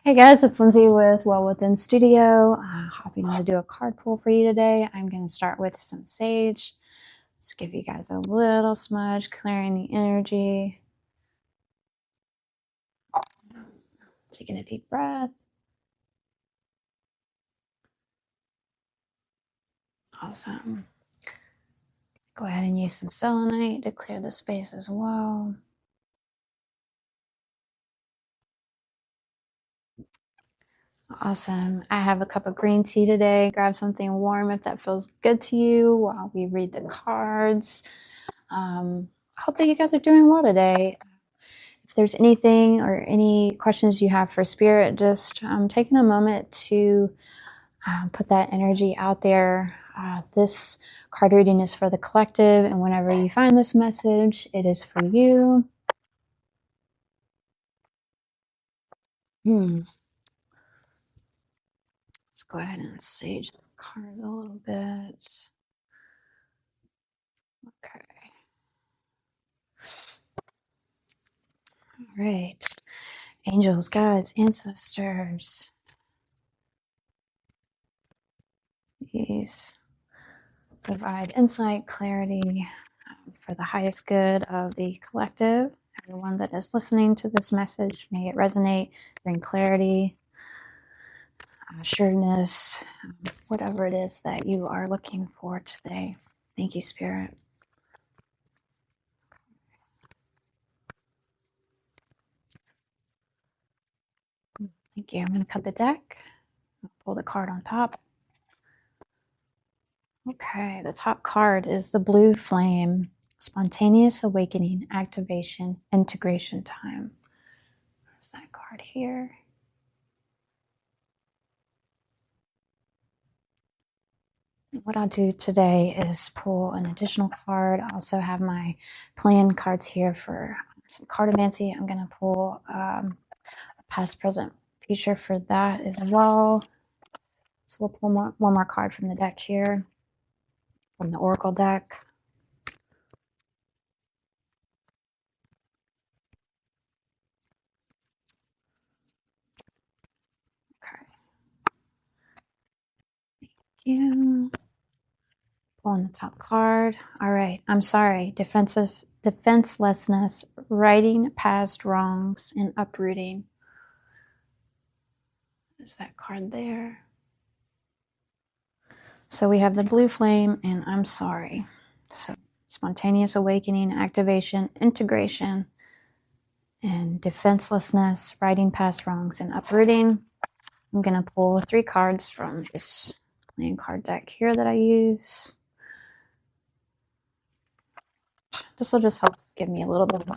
Hey guys, it's Lindsay with Well Within Studio. Hopping on to do a card pull for you today. I'm going to start with some sage. Just give you guys a little smudge, clearing the energy. Taking a deep breath. Awesome. Go ahead and use some selenite to clear the space as well. Awesome. I have a cup of green tea today. Grab something warm if that feels good to you while we read the cards. I hope that you guys are doing well today. If there's anything or any questions you have for Spirit, just taking a moment to put that energy out there. This card reading is for the collective, and whenever you find this message, it is for you. Let's go ahead and sage the cards a little bit. Okay. All right. Angels, guides, ancestors. Please provide insight, clarity for the highest good of the collective. Everyone that is listening to this message, may it resonate, bring clarity, assuredness, whatever it is that you are looking for today. Thank you, Spirit. Thank you. I'm going to cut the deck. Pull the card on top. Okay, the top card is the blue flame. Spontaneous awakening, activation, integration time. There's that card here. What I'll do today is pull an additional card. I also have my plan cards here for some cartomancy. I'm going to pull a past, present, future for that as well. So we'll pull one more card from the deck here, from the Oracle deck. Okay. Thank you. Pulling the top card. All right. I'm sorry. Defenselessness, righting past wrongs, and uprooting. There's that card there. So we have the blue flame and I'm sorry. So spontaneous awakening, activation, integration, and defenselessness, righting past wrongs, and uprooting. I'm going to pull 3 cards from this playing card deck here that I use. This will just help give me a little bit of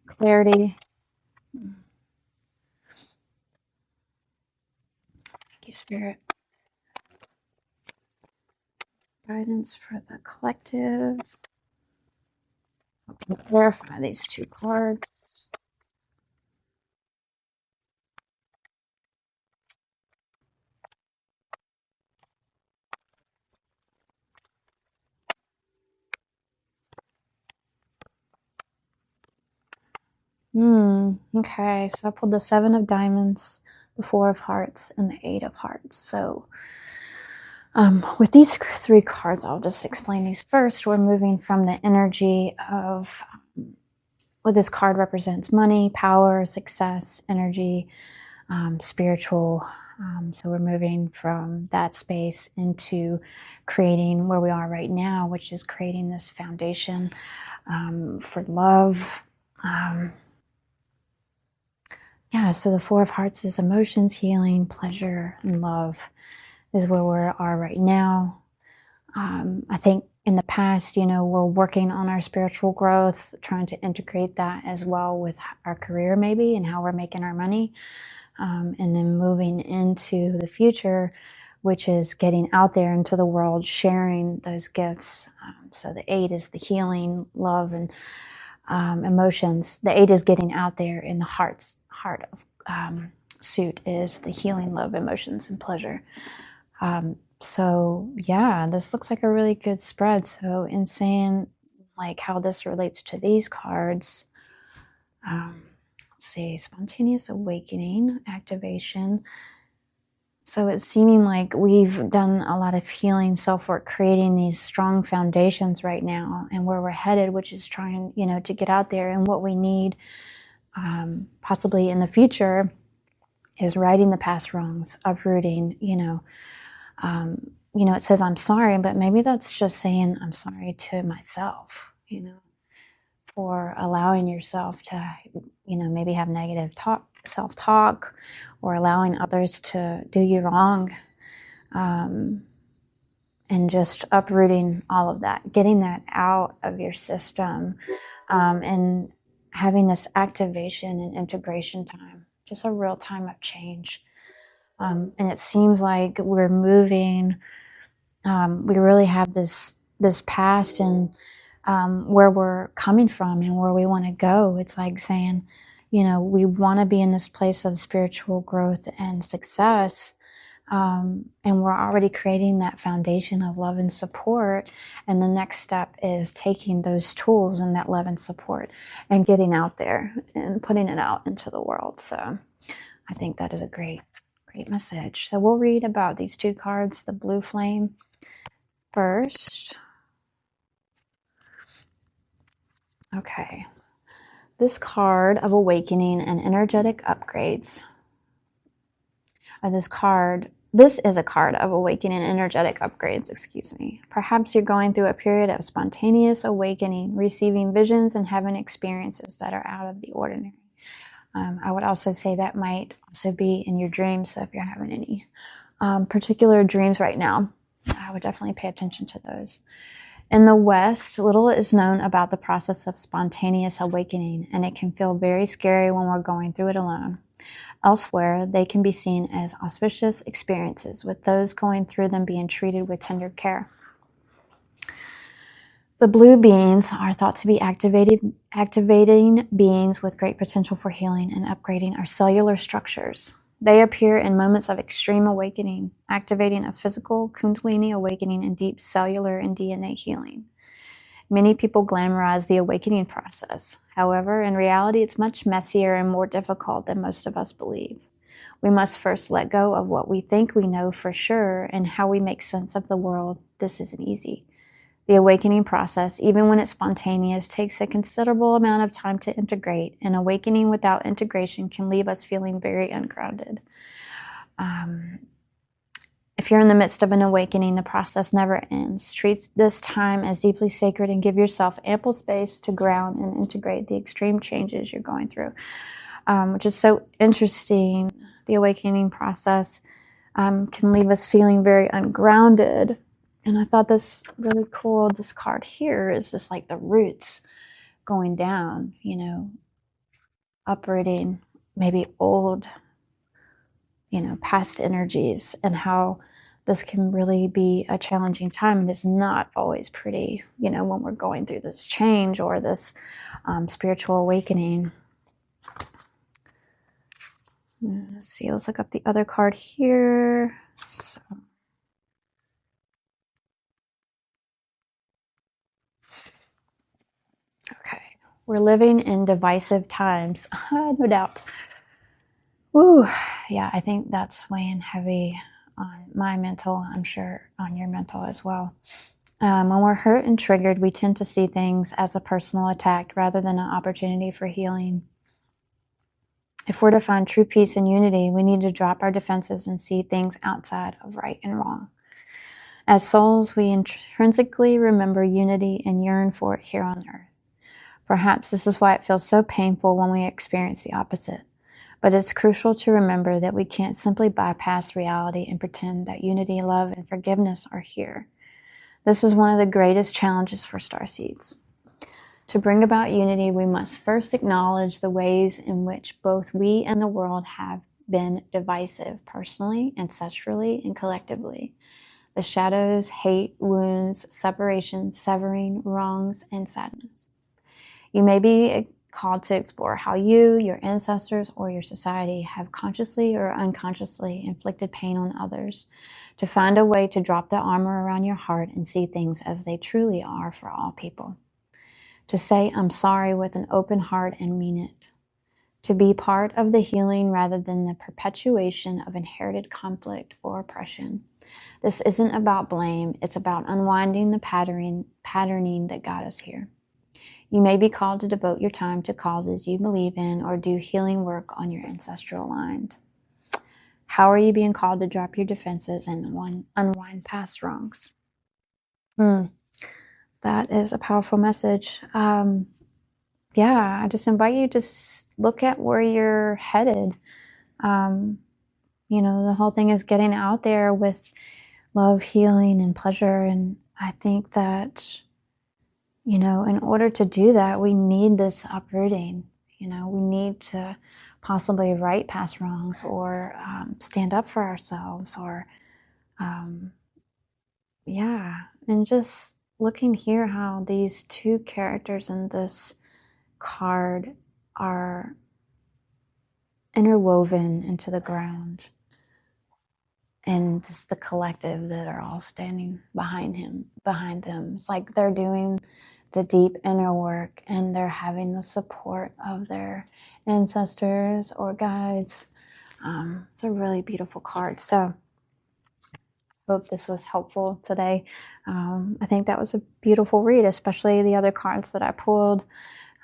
clarity. Thank you, Spirit. Guidance for the collective. I'll clarify these 2 cards. Okay, so I pulled the 7 of diamonds, the 4 of hearts, and the 8 of hearts. So with these 3 cards, I'll just explain these first. We're moving from the energy of what this card represents: money, power, success, energy, spiritual. So we're moving from that space into creating where we are right now, which is creating this foundation for love. So the 4 of hearts is emotions, healing, pleasure, and love is where we are right now. I think in the past, we're working on our spiritual growth, trying to integrate that as well with our career maybe and how we're making our money. And then moving into the future, which is getting out there into the world, sharing those gifts. So the 8 is the healing, love, and emotions. The 8 is getting out there, in the heart of suit is the healing, love, emotions, and pleasure. So yeah, this looks like a really good spread. So in saying like how this relates to these cards, let's see, spontaneous awakening, activation. So it's seeming like we've done a lot of healing, self-work, creating these strong foundations right now, and where we're headed, which is trying, to get out there. And what we need, possibly in the future, is righting the past wrongs, uprooting. It says I'm sorry, but maybe that's just saying I'm sorry to myself. For allowing yourself to, maybe have negative self-talk, or allowing others to do you wrong, and just uprooting all of that, getting that out of your system, and having this activation and integration time, just a real time of change. And it seems like we're moving, we really have this past and where we're coming from and where we want to go. It's like saying, we want to be in this place of spiritual growth and success. And we're already creating that foundation of love and support. And the next step is taking those tools and that love and support and getting out there and putting it out into the world. So I think that is a great message. So we'll read about these two cards, the blue flame first. Okay. This card of awakening and energetic upgrades. This is a card of awakening and energetic upgrades, excuse me. Perhaps you're going through a period of spontaneous awakening, receiving visions and having experiences that are out of the ordinary. I would also say that might also be in your dreams. So if you're having any particular dreams right now, I would definitely pay attention to those. In the West, little is known about the process of spontaneous awakening, and it can feel very scary when we're going through it alone. Elsewhere, they can be seen as auspicious experiences, with those going through them being treated with tender care. The blue beings are thought to be activating beings with great potential for healing and upgrading our cellular structures. They appear in moments of extreme awakening, activating a physical Kundalini awakening and deep cellular and DNA healing. Many people glamorize the awakening process. However, in reality, it's much messier and more difficult than most of us believe. We must first let go of what we think we know for sure and how we make sense of the world. This isn't easy. The awakening process, even when it's spontaneous, takes a considerable amount of time to integrate, and awakening without integration can leave us feeling very ungrounded. If you're in the midst of an awakening, the process never ends. Treat this time as deeply sacred and give yourself ample space to ground and integrate the extreme changes you're going through, which is so interesting. The awakening process can leave us feeling very ungrounded. And I thought this really cool, this card here is just like the roots going down, uprooting maybe old, past energies, and how this can really be a challenging time. And it's not always pretty, when we're going through this change or this spiritual awakening. Let's see, let's look up the other card here. So. Okay, we're living in divisive times, no doubt. Ooh, yeah, I think that's weighing heavy on my mental, I'm sure on your mental as well. When we're hurt and triggered, we tend to see things as a personal attack rather than an opportunity for healing. If we're to find true peace and unity, we need to drop our defenses and see things outside of right and wrong. As souls, we intrinsically remember unity and yearn for it here on earth. Perhaps this is why it feels so painful when we experience the opposite. But it's crucial to remember that we can't simply bypass reality and pretend that unity, love, and forgiveness are here. This is one of the greatest challenges for starseeds. To bring about unity, we must first acknowledge the ways in which both we and the world have been divisive, personally, ancestrally, and collectively. The shadows, hate, wounds, separation, severing, wrongs, and sadness. You may be called to explore how you, your ancestors, or your society have consciously or unconsciously inflicted pain on others, to find a way to drop the armor around your heart and see things as they truly are for all people. To say, I'm sorry with an open heart and mean it. to be part of the healing rather than the perpetuation of inherited conflict or oppression. This isn't about blame, it's about unwinding the patterning that got us here. You may be called to devote your time to causes you believe in or do healing work on your ancestral lines. How are you being called to drop your defenses and unwind past wrongs? That is a powerful message. I just invite you to look at where you're headed. The whole thing is getting out there with love, healing, and pleasure. And I think that, in order to do that, we need this uprooting. We need to possibly right past wrongs or stand up for ourselves or, and just looking here how these two characters in this card are interwoven into the ground and just the collective that are all standing behind them. It's like they're doing the deep inner work and they're having the support of their ancestors or guides. It's a really beautiful card. So I hope this was helpful today. I think that was a beautiful read, especially the other cards that I pulled.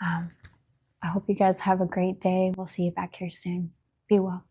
I hope you guys have a great day. We'll see you back here soon. Be well.